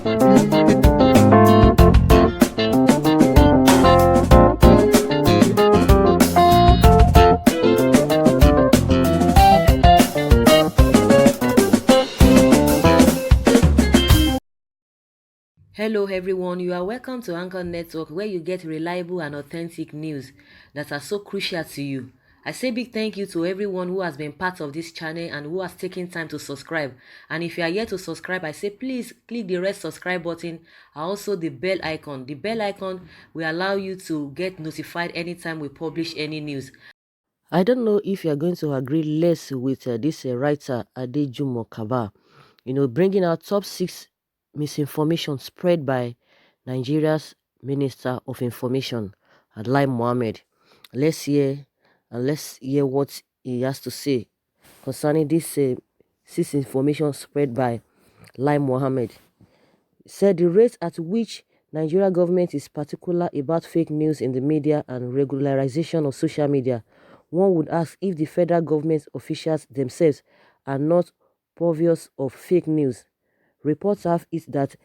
Hello, everyone. You are welcome to Anchor Network, where you get reliable and authentic news that are so crucial to you. I say big thank you to everyone who has been part of this channel and who has taken time to subscribe. And if you are yet to subscribe, I say please click the red subscribe button and also the bell icon. The bell icon will allow you to get notified anytime we publish any news. I don't know if you're going to agree less with this writer Adejumo Kaba, bringing out top 6 misinformation spread by Nigeria's Minister of Information, Lai Mohammed. Let's hear what he has to say concerning this 6 information spread by Lai Mohammed. Said the rate at which Nigeria government is particular about fake news in the media and regularization of social media, one would ask if the federal government officials themselves are not purveyors of fake news. Reports have it that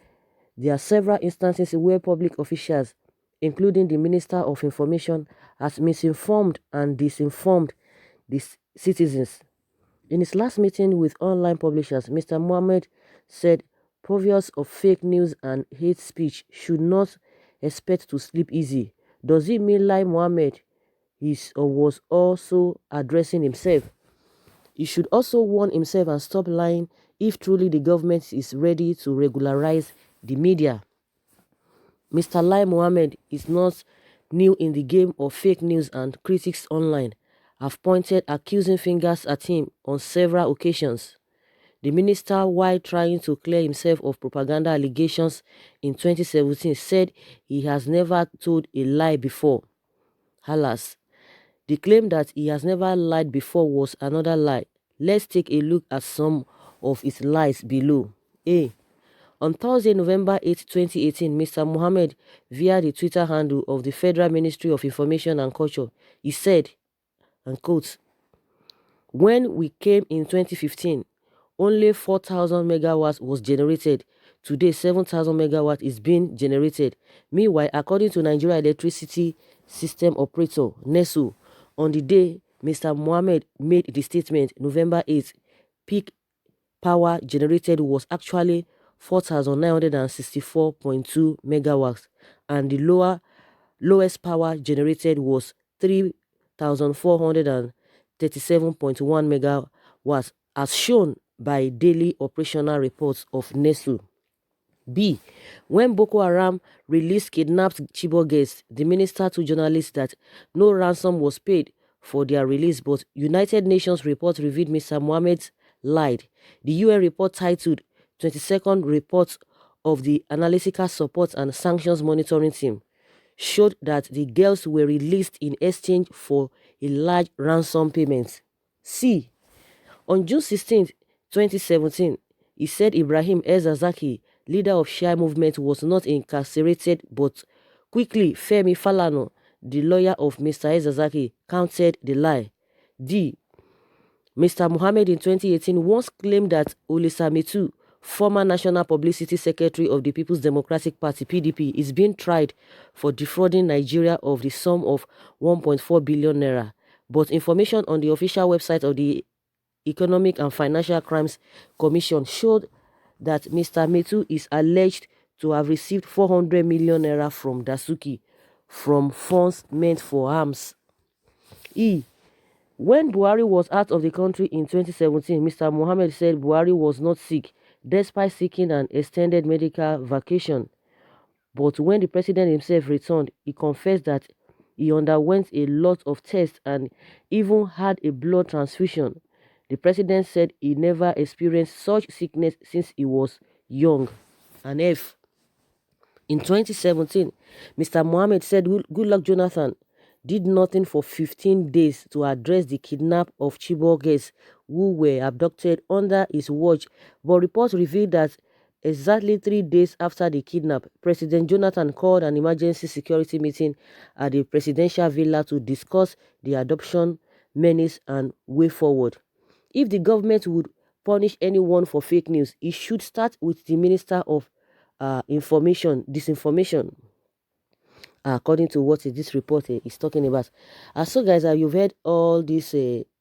there are several instances where public officials, including the Minister of Information, has misinformed and disinformed the citizens. In his last meeting with online publishers, Mr. Mohammed said purveyors of fake news and hate speech should not expect to sleep easy. Does it mean Lai Mohammed is or was also addressing himself? He should also warn himself and stop lying if truly the government is ready to regularize the media. Mr. Lai Mohammed is not new in the game of fake news, and critics online have pointed accusing fingers at him on several occasions. The minister, while trying to clear himself of propaganda allegations in 2017, said he has never told a lie before. Alas, the claim that he has never lied before was another lie. Let's take a look at some of his lies below. A. On Thursday, November 8, 2018, Mr. Mohammed, via the Twitter handle of the Federal Ministry of Information and Culture, he said, and quote, "When we came in 2015, only 4,000 megawatts was generated. Today, 7,000 megawatts is being generated. Meanwhile, according to Nigeria Electricity System Operator, NESO, on the day Mr. Mohammed made the statement, November 8, peak power generated was actually 4,964.2 megawatts, and the lowest power generated was 3,437.1 megawatts, as shown by daily operational reports of NESU. B. When Boko Haram released kidnapped Chibok girls, the minister told journalists that no ransom was paid for their release, but United Nations report revealed Mr. Mohammed lied. The UN report, titled 22nd Report of the Analytical Support and Sanctions Monitoring Team, showed that the girls were released in exchange for a large ransom payment. C. On June 16, 2017, he said Ibrahim El-Zakzaky, leader of Shia movement, was not incarcerated, but quickly Femi Falana, the lawyer of Mr. El-Zakzaky, countered the lie. D. Mr. Mohammed in 2018 once claimed that Metu, former National Publicity Secretary of the People's Democratic Party (PDP), is being tried for defrauding Nigeria of the sum of 1.4 billion naira. But information on the official website of the Economic and Financial Crimes Commission showed that Mr. Metu is alleged to have received 400 million naira from Dasuki from funds meant for arms. E. When Buhari was out of the country in 2017, Mr. Mohammed said Buhari was not sick, despite seeking an extended medical vacation. But when the president himself returned, he confessed that he underwent a lot of tests and even had a blood transfusion. The president said he never experienced such sickness since he was young. And F. In 2017, Mr. Mohammed said Goodluck Jonathan did nothing for 15 days to address the kidnap of Chibok girls who were abducted under his watch, but reports revealed that exactly 3 days after the kidnap, President Jonathan called an emergency security meeting at the presidential villa to discuss the adoption menace and way forward. If the government would punish anyone for fake news, it should start with the Minister of disinformation, according to what this report is talking about. So guys, you've heard all these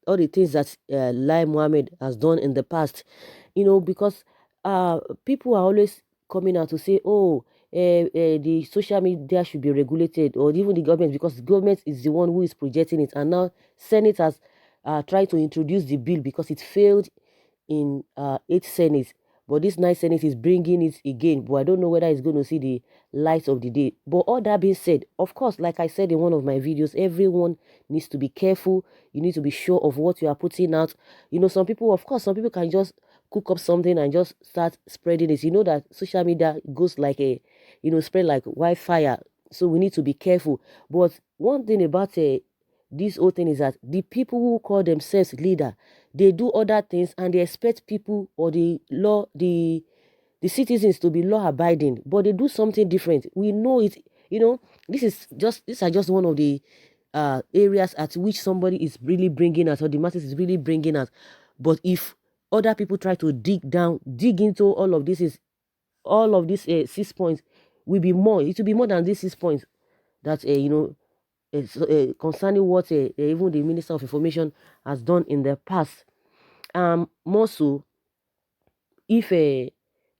all the things that Lai Mohammed has done in the past, because people are always coming out to say, oh, the social media should be regulated, or even the government, because the government is the one who is projecting it, and now Senate has tried to introduce the bill because it failed in 8th Senate, but this 9th Senate is bringing it again. But I don't know whether it's going to see the light of the day. But all that being said, of course, like I said in one of my videos, everyone needs to be careful. You need to be sure of what you are putting out. Some people, of course, some people can just cook up something and just start spreading it. You know that social media goes like spread like wildfire. So we need to be careful. But one thing about this whole thing is that the people who call themselves leader, they do other things and they expect people or the citizens to be law abiding, but they do something different. We know it. These are just one of the areas at which somebody is really bringing us, or the masses is really bringing us. But if other people try to dig into all of these 6 points, will be more. It will be more than these 6 points that concerning what even the Minister of Information has done in the past. More so, if we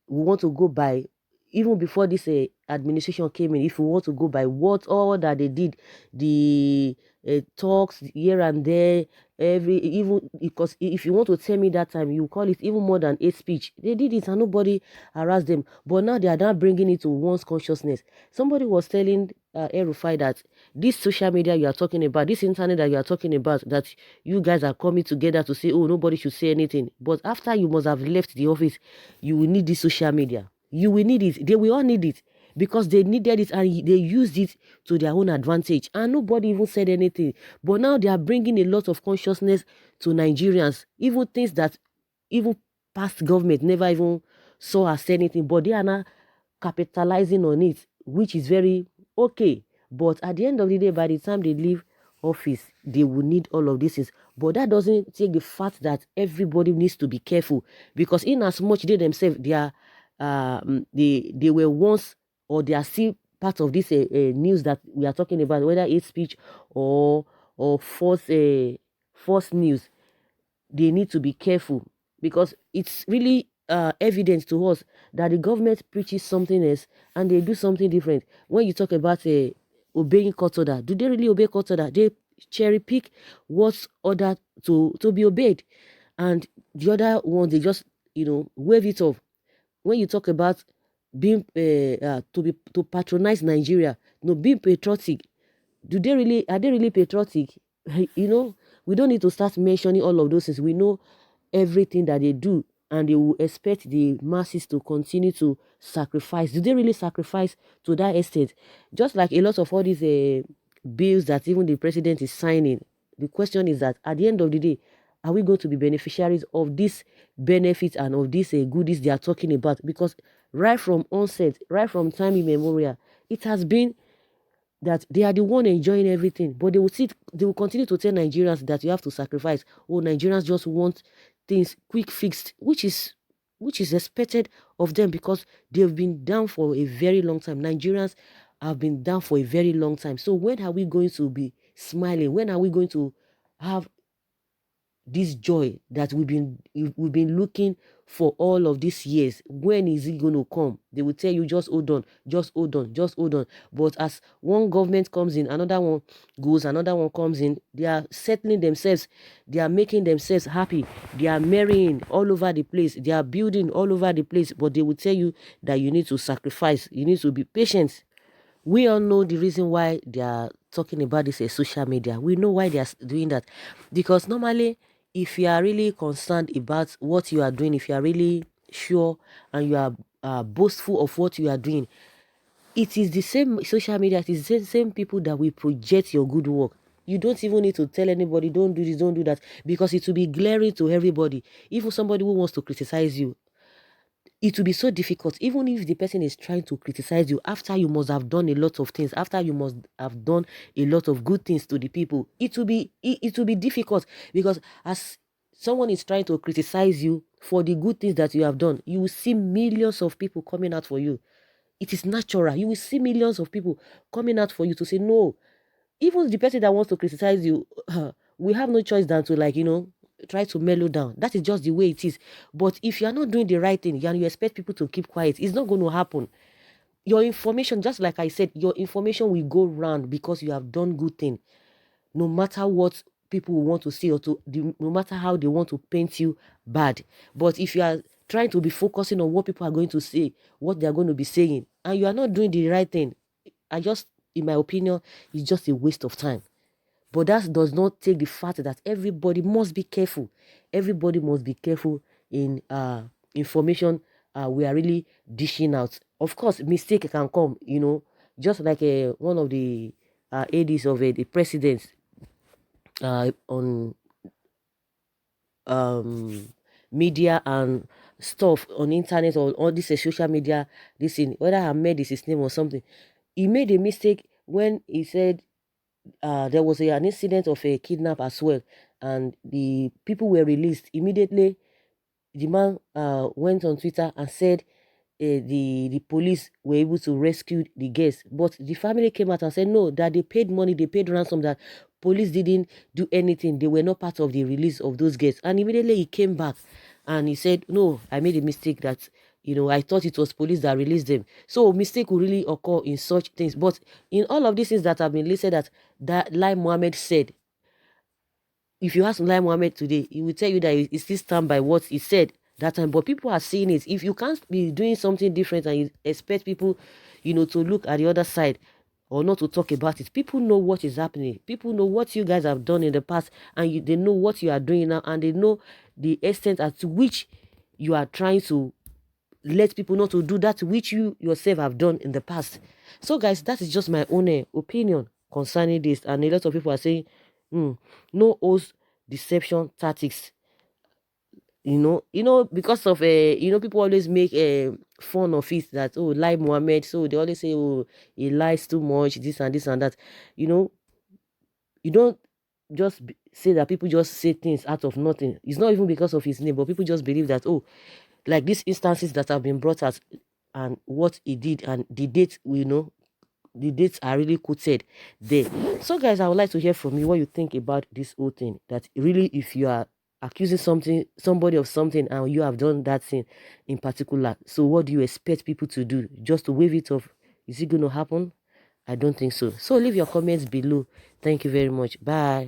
want to go by, even before this administration came in, if we want to go by what all that they did, the talks here and there, even because if you want to tell me that time, you call it even more than hate speech. They did it and nobody harassed them, but now they are now bringing it to one's consciousness. Somebody was telling Erufai that this social media you are talking about, this internet that you are talking about, that you guys are coming together to say, oh, nobody should say anything. But after you must have left the office, you will need this social media. You will need it. They will all need it, because they needed it and they used it to their own advantage. And nobody even said anything. But now they are bringing a lot of consciousness to Nigerians, even things that even past government never even saw as anything. But they are now capitalizing on it, which is very okay. But at the end of the day, by the time they leave office, they will need all of these things. But that doesn't take the fact that everybody needs to be careful, because in as much they themselves, they were once, or they are still part of this news that we are talking about, whether it's speech or false news. They need to be careful, because it's really evident to us that the government preaches something else and they do something different. When you talk about obeying court order, do they really obey court order? They cherry pick what's ordered to be obeyed, and the other one they just wave it off. When you talk about being to patronize Nigeria, being patriotic, are they really patriotic? We don't need to start mentioning all of those things. We know everything that they do, and they will expect the masses to continue to sacrifice. Do they really sacrifice to that extent? Just like a lot of all these bills that even the president is signing, the question is that at the end of the day, are we going to be beneficiaries of this benefit and of these goodies they are talking about? Because right from onset, right from time immemorial, it has been that they are the one enjoying everything, but they will continue to tell Nigerians that you have to sacrifice. Oh, Nigerians just want things quick fixed, which is expected of them, because they've been down for a very long time. Nigerians have been down for a very long time. So when are we going to be smiling? When are we going to have this joy that we've been looking for all of these years? When is it going to come? They will tell you, just hold on, just hold on, just hold on. But as one government comes in, another one goes, another one comes in, they are settling themselves, they are making themselves happy, they are marrying all over the place, they are building all over the place. But they will tell you that you need to sacrifice, you need to be patient. We all know the reason why they are talking about this social media. We know why they are doing that. Because normally, if you are really concerned about what you are doing, if you are really sure and you are boastful of what you are doing, it is the same social media, it is the same people that will project your good work. You don't even need to tell anybody, don't do this, don't do that, because it will be glaring to everybody. Even somebody who wants to criticize you, it will be so difficult, even if the person is trying to criticize you after you must have done a lot of things, after you must have done a lot of good things to the people. It will be difficult, because as someone is trying to criticize you for the good things that you have done, you will see millions of people coming out for you. it is natural. You will see millions of people coming out for you to say no. Even the person that wants to criticize you, we have no choice than to, like, try to mellow down. That is just the way it is. But if you are not doing the right thing and you expect people to keep quiet, it's not going to happen. Your information, just like I said, your information will go round because you have done good thing, no matter what people want to say, or no matter how they want to paint you bad. But if you are trying to be focusing on what people are going to say, what they are going to be saying, and you are not doing the right thing, in my opinion, it's just a waste of time. But that does not take the fact that everybody must be careful. Everybody must be careful in information we are really dishing out. Of course, mistake can come, just like one of the ADs of the president on media and stuff on internet, or all this social media, this in whether Ahmed is his name or something. He made a mistake when he said there was an incident of a kidnap as well, and the people were released immediately. The man went on Twitter and said the police were able to rescue the guests, but the family came out and said no, that they paid money, they paid ransom, that police didn't do anything, they were not part of the release of those guests. And immediately he came back and he said, no, I made a mistake, that I thought it was police that released them. So mistake will really occur in such things. But in all of these things that have been listed, that like Mohammed said, if you ask Lai Mohammed today, he will tell you that he still stand by what he said that time. But people are seeing it. If you can't be doing something different and you expect people, to look at the other side or not to talk about it, people know what is happening. People know what you guys have done in the past, and they know what you are doing now, and they know the extent at which you are trying to let people know to do that which you yourself have done in the past. So guys, that is just my own opinion concerning this. And a lot of people are saying no host deception tactics, because of people always make fun of it, that oh, lie Mohammed, so they always say, oh, he lies too much, this and this and that. You don't just say that people just say things out of nothing. It's not even because of his name, but people just believe that, oh, like these instances that have been brought out and what he did and the date, the dates are really quoted there. So guys, I would like to hear from you what you think about this whole thing, that really, if you are accusing somebody of something and you have done that thing in particular, so what do you expect people to do? Just to wave it off? Is it going to happen? I don't think so. So leave your comments below. Thank you very much. Bye.